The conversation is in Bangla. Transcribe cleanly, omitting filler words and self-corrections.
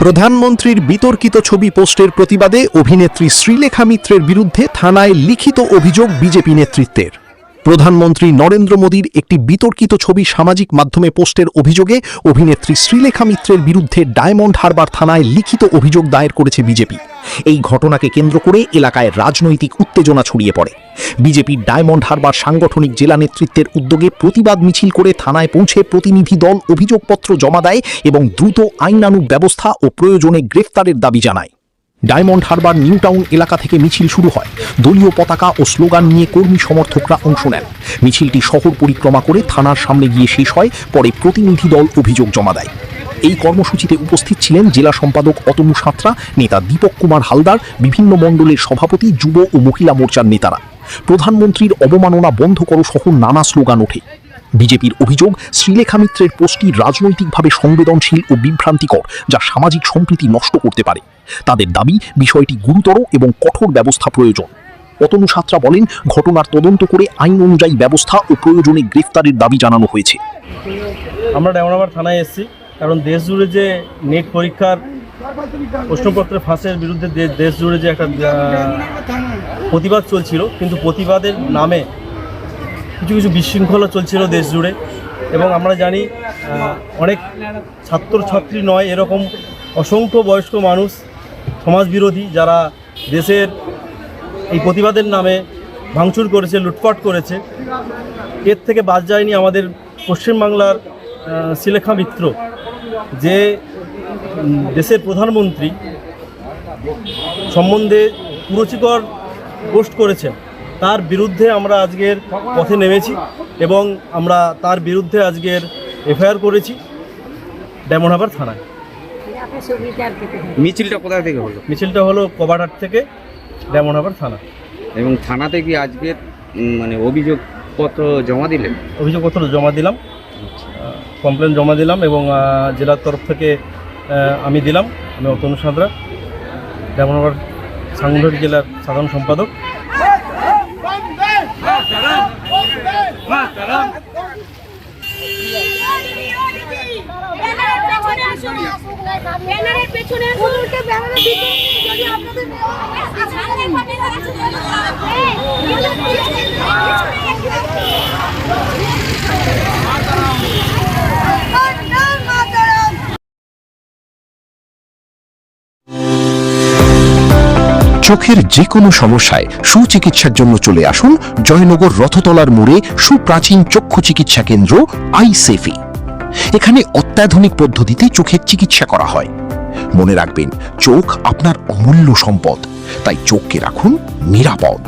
প্রধানমন্ত্রীর বিতর্কিত ছবি পোস্টের প্রতিবাদে অভিনেত্রী শ্রীলেখা মিত্রের বিরুদ্ধে থানায় লিখিত অভিযোগ বিজেপি নেতৃত্বের। প্রধানমন্ত্রী নরেন্দ্র মোদীর একটি বিতর্কিত ছবি সামাজিক মাধ্যমে পোস্টের অভিযোগে অভিনেত্রী শ্রীলেখা মিত্রের বিরুদ্ধে ডায়মন্ড হারবার থানায় লিখিত অভিযোগ দায়ের করেছে বিজেপি। এই ঘটনাকে কেন্দ্র করে এলাকায় রাজনৈতিক উত্তেজনা ছড়িয়ে পড়ে। বিজেপির ডায়মন্ড হারবার সাংগঠনিক জেলা নেতৃত্বের উদ্যোগে প্রতিবাদ মিছিল করে থানায় পৌঁছে প্রতিনিধি দল অভিযোগপত্র জমা দেয় এবং দ্রুত আইনানুগ ব্যবস্থা ও প্রয়োজনে গ্রেফতারের দাবি জানায়। ডায়মন্ড হারবার নিউ টাউন এলাকা থেকে মিছিল শুরু হয়। দলীয় পতাকা ও স্লোগান নিয়ে কর্মী সমর্থকরা অংশ নেন। মিছিলটি শহর পরিক্রমা করে থানার সামনে গিয়ে শেষ হয়। পরে প্রতিনিধি দল অভিযোগ জমা দেয়। এই কর্মসূচিতে উপস্থিত ছিলেন জেলা সম্পাদক অতনু সাঁতরা, নেতা দীপক কুমার হালদার, বিভিন্ন মণ্ডলের সভাপতি, যুব ও মহিলা মোর্চার নেতারা। প্রধানমন্ত্রীর অবমাননা বন্ধ করো সহ নানা স্লোগান ওঠে। বিজেপির অভিযোগ, শ্রীলেখা মিত্রের পোস্টটি রাজনৈতিকভাবে সংবেদনশীল ও বিভ্রান্তিকর, যা সামাজিক সম্প্রীতি নষ্ট করতে পারে। তাদের দাবি, বিষয়টি গুরুতর এবং কঠোর ব্যবস্থা প্রয়োজন। অতনু সাঁতরা বলেন, ঘটনার তদন্ত করে আইন অনুযায়ী ব্যবস্থা ও প্রয়োজনে গ্রেফতারের দাবি জানানো হয়েছে। আমরা ডায়মন্ড হারবার থানায় এসেছি, কারণ দেশ জুড়ে যে নেট পরীক্ষার প্রশ্নপত্রের ফাঁসের বিরুদ্ধে দেশ জুড়ে যে একটা প্রতিবাদ চলছিল, কিন্তু প্রতিবাদের নামে কিছু কিছু বিশৃঙ্খলা চলছিল দেশ জুড়ে। এবং আমরা জানি অনেক ছাত্রছাত্রী নয়, এরকম অসংখ্য বয়স্ক মানুষ সমাজবিরোধী যারা দেশের এই প্রতিবাদের নামে ভাঙচুর করেছে, লুটপাট করেছে। এর থেকে বাদ যায়নি আমাদের পশ্চিমবাংলার শ্রীলেখা মিত্র, যে দেশের প্রধানমন্ত্রী সম্বন্ধে কুরুচিকর পোস্ট করেছেন। তার বিরুদ্ধে আমরা আজকের পথে নেমেছি এবং আমরা তার বিরুদ্ধে আজকের এফআইআর করেছি ডায়মন্ড হারবার থানায়। মিছিলটা কোথা থেকে হলো? মিছিলটা হলো কবারহাট থেকে ডায়মন্ড হারবার থানা। এবং থানাতে কি আজকের অভিযোগপত্র জমা দিলেন? অভিযোগপত্র জমা দিলাম, কমপ্লেন জমা দিলাম এবং জেলার তরফ থেকে আমি দিলাম। আমি অতনু সাঁতরা, ডায়মন্ড হারবার সাংগঠনিক জেলার সাধারণ সম্পাদক। চোখের যে কোনো সমস্যায় সুচিকিৎসার জন্য চলে আসুন জয়নগর রথতলার মোড়ে সুপ্রাচীন চক্ষু চিকিৎসা কেন্দ্র আইসেফি। এখানে অত্যাধুনিক পদ্ধতিতে চোখের চিকিৎসা করা হয়। মনে রাখবেন, চোখ আপনার অমূল্য সম্পদ, তাই চোখকে রাখুন নিরাপদ।